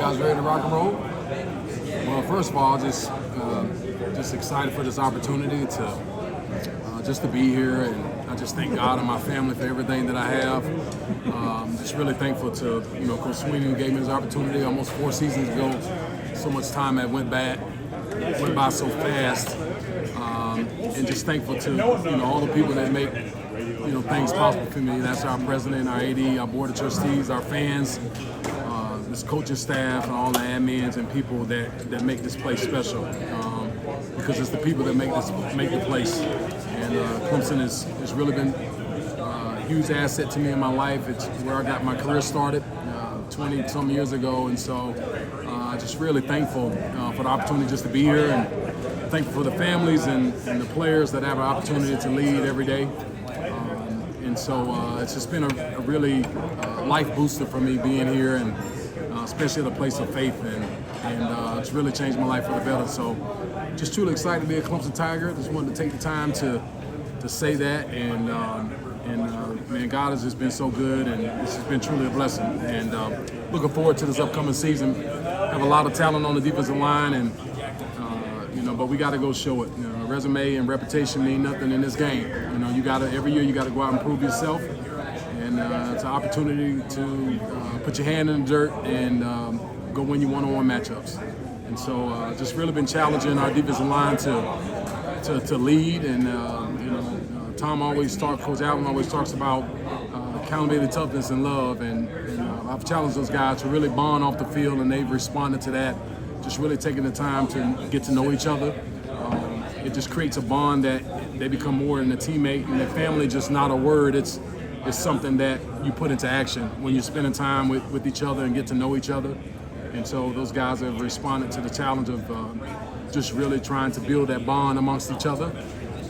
guys ready to rock and roll? Well, first of all, just excited for this opportunity to just to be here, and I just thank God and my family for everything that I have. Just really thankful to Coach Sweeney, who gave me this opportunity almost 4 seasons ago. So much time that went by so fast, and just thankful to all the people that make things possible for me. That's our president, our AD, our board of trustees, our fans, this coaching staff, and all the admins and people that make this place special. Because it's the people that make the place. And Clemson has really been a huge asset to me in my life. It's where I got my career started 20-some years ago, and so just really thankful for the opportunity just to be here, and thankful for the families and the players that have an opportunity to lead every day. And so it's just been a really life booster for me being here, and especially at a place of faith, and it's really changed my life for the better. So just truly excited to be a Clemson Tiger. Just wanted to take the time to say that, and man, God has just been so good, and this has been truly a blessing. And looking forward to this upcoming season. Have a lot of talent on the defensive line, and but we got to go show it. Resume and reputation mean nothing in this game. Every year you got to go out and prove yourself, and it's an opportunity to put your hand in the dirt and go win your one-on-one matchups. And so just really been challenging our defensive line to lead, and Coach Allen always talks about accountability, toughness, and love, and I've challenged those guys to really bond off the field, and they've responded to that. Just really taking the time to get to know each other. It just creates a bond that they become more than a teammate, and the family just not a word. It's something that you put into action when you're spending time with each other and get to know each other. And so those guys have responded to the challenge of just really trying to build that bond amongst each other.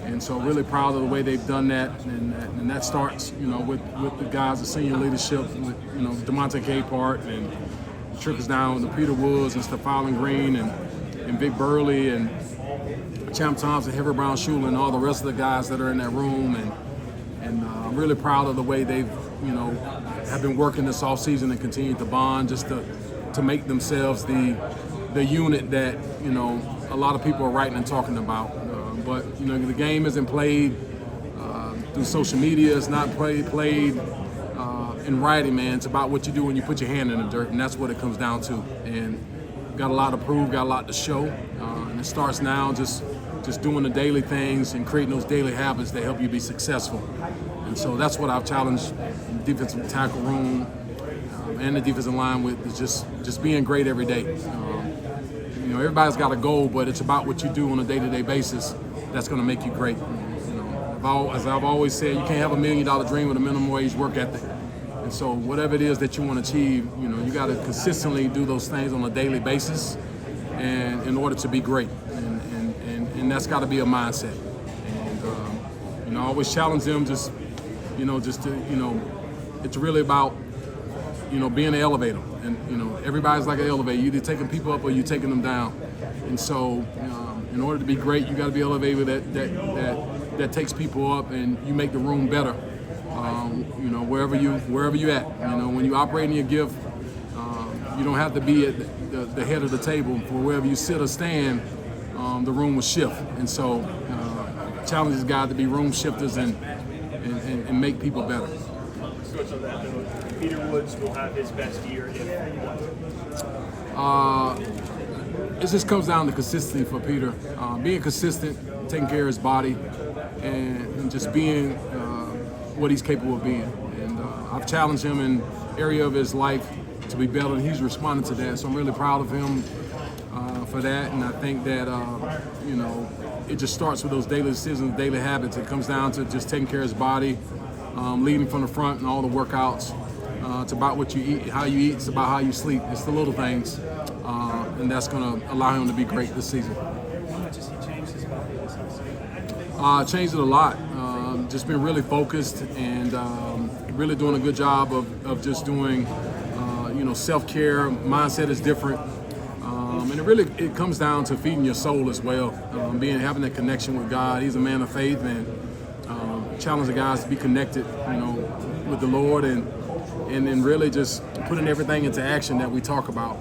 And so really proud of the way they've done that, and that starts with the guys, the senior leadership, with DeMonte Capehart, and trickles down to Peter Woods and Stephon Green and Vic Burley and Champ Thompson, Henry Brown Shula, and all the rest of the guys that are in that room. And I'm really proud of the way they've have been working this offseason and continue to bond, just to make themselves the unit that a lot of people are writing and talking about. But the game isn't played through social media. It's not played in writing, man. It's about what you do when you put your hand in the dirt, and that's what it comes down to. And got a lot to prove, got a lot to show, and it starts now just doing the daily things and creating those daily habits that help you be successful. And so that's what I've challenged the defensive tackle room and the defensive line with, is just being great every day. Everybody's got a goal, but it's about what you do on a day-to-day basis that's going to make you great. As I've always said, you can't have $1 million dream with a minimum wage work ethic. And so whatever it is that you want to achieve, you got to consistently do those things on a daily basis, and in order to be great. And that's got to be a mindset. And I always challenge them it's really about being an elevator. And everybody's like an elevator. You're either taking people up or you're taking them down. And so in order to be great, you got to be an elevator that takes people up, and you make the room better. Wherever you at. When you operate in your gift, you don't have to be at the head of the table. For wherever you sit or stand, the room will shift. And so challenges guys to be room shifters and make people better. Coach, on that note, Peter Woods will have his best year if it just comes down to consistency for Peter. Being consistent, taking care of his body, and just being what he's capable of being. And I've challenged him in area of his life to be better, and he's responded to that. So I'm really proud of him for that. And I think that it just starts with those daily decisions, daily habits. It comes down to just taking care of his body, leading from the front and all the workouts. It's about what you eat, how you eat. It's about how you sleep. It's the little things, and that's going to allow him to be great this season. How much has he changed his body this season? Changed it a lot. Just been really focused, and really doing a good job of just doing, self-care. Mindset is different. And it comes down to feeding your soul as well, having that connection with God. He's a man of faith, and challenge the guys to be connected, with the Lord, and and then really just putting everything into action that we talk about.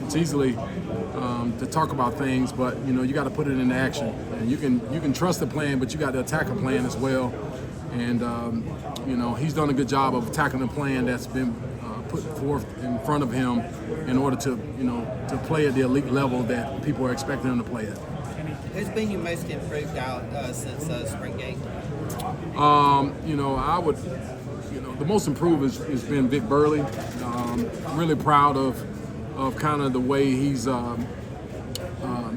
It's easily to talk about things, but you got to put it into action. And you can trust the plan, but you got to attack a plan as well. And he's done a good job of attacking the plan that's been put forth in front of him in order to play at the elite level that people are expecting him to play at. Who's been your most improved out since spring game? I would, the most improved has been Vic Burley. Really proud of kind of the way he's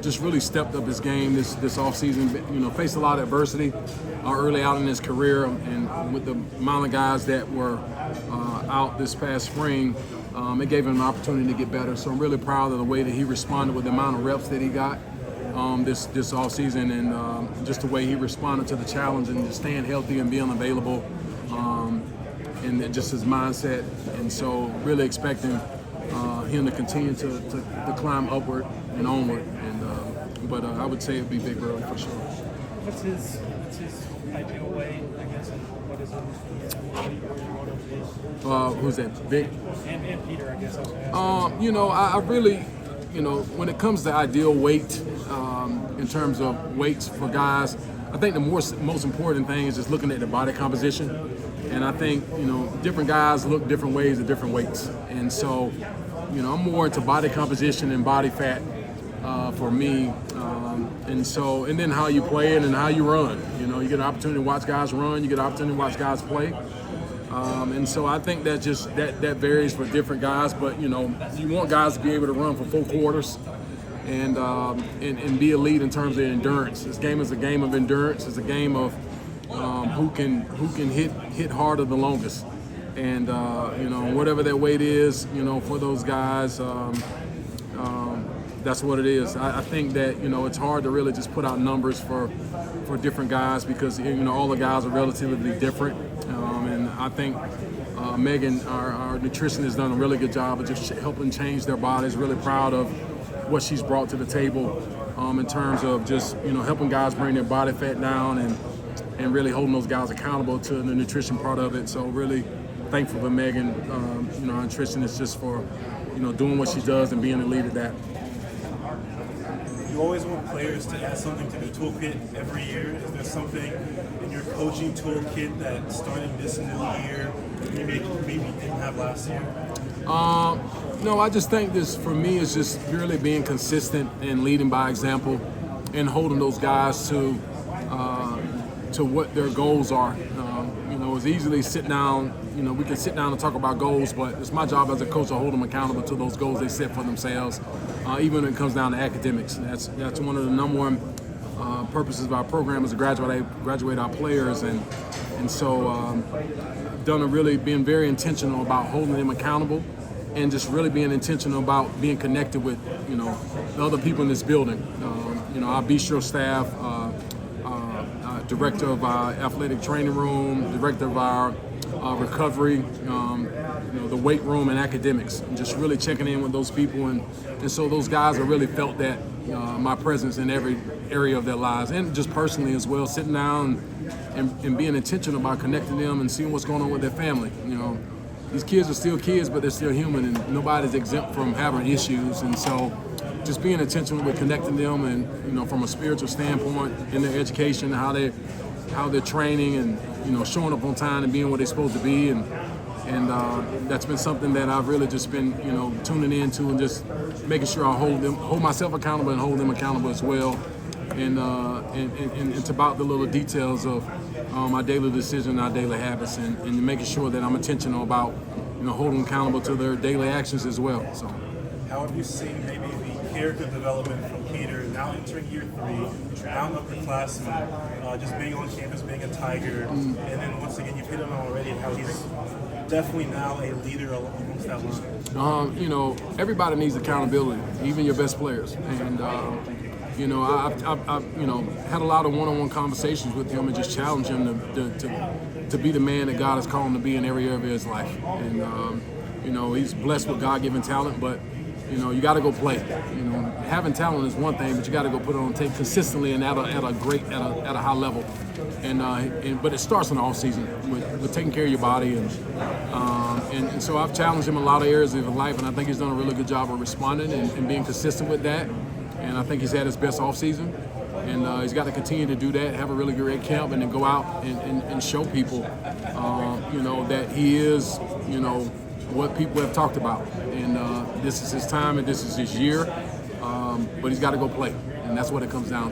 just really stepped up his game this offseason. Faced a lot of adversity early out in his career, and with the amount of guys that were out this past spring, it gave him an opportunity to get better. So I'm really proud of the way that he responded with the amount of reps that he got this offseason, and just the way he responded to the challenge and just staying healthy and being available, and just his mindset. And so really expecting him to continue to climb upward and onward. But I would say it'd be Big Burley for sure. What's his ideal weight, I guess, and what is it? Who's that? Vic? And Peter, I guess I was asking. I really, when it comes to ideal weight, in terms of weights for guys, I think the most important thing is just looking at the body composition. And I think, different guys look different ways at different weights. And so, I'm more into body composition and body fat for me. And then how you play it and how you run. You get an opportunity to watch guys run, you get an opportunity to watch guys play. And so I think that that varies for different guys, but you want guys to be able to run for 4 quarters and be elite in terms of endurance. This game is a game of endurance. It's a game of who can hit harder the longest. And whatever that weight is, for those guys, that's what it is. I think that it's hard to really just put out numbers for different guys because all the guys are relatively different. And I think Megan, our nutritionist, has done a really good job of just helping change their bodies. Really proud of what she's brought to the table in terms of just helping guys bring their body fat down and really holding those guys accountable to the nutrition part of it. So really thankful for Megan, our nutritionist, just for doing what she does and being a lead at that. You always want players to add something to their toolkit every year. Is there something in your coaching toolkit that starting this new year you maybe didn't have last year? No, I just think this for me is just really being consistent and leading by example and holding those guys to what their goals are. It's easily sit down. We can sit down and talk about goals, but it's my job as a coach to hold them accountable to those goals they set for themselves, even when it comes down to academics. That's one of the number one purposes of our program is to graduate our players, and so being very intentional about holding them accountable, and just really being intentional about being connected with the other people in this building. Our bistro staff, director of our athletic training room, director of our recovery, the weight room, and academics, and just really checking in with those people, and so those guys have really felt that my presence in every area of their lives, and just personally as well, sitting down and being intentional about connecting them and seeing what's going on with their family. These kids are still kids, but they're still human, and nobody's exempt from having issues, and so just being intentional with connecting them, and from a spiritual standpoint in their education, how they're training, and showing up on time and being what they're supposed to be, and that's been something that I've really just been tuning into, and just making sure I hold myself accountable and hold them accountable as well, and it's about the little details of our daily decision, our daily habits, and making sure that I'm intentional about holding them accountable to their daily actions as well. So, how have you seen maybe the character development from Peter now entering year 3, now an upperclassman, just being on campus, being a Tiger, and then once again you've hit on already how he's definitely now a leader amongst that line? Everybody needs accountability, even your best players, and I've had a lot of one-on-one conversations with him and just challenge him to be the man that God has called him to be in every area of his life. And he's blessed with God-given talent, but you got to go play. Having talent is one thing, but you got to go put it on tape consistently and at a high level. But it starts in the off season with taking care of your body, and so I've challenged him in a lot of areas of his life, and I think he's done a really good job of responding and being consistent with that. And I think he's had his best off season, and he's got to continue to do that, have a really great camp, and then go out and show people, that he is, what people have talked about. And this is his time and this is his year, but he's got to go play, and that's what it comes down to.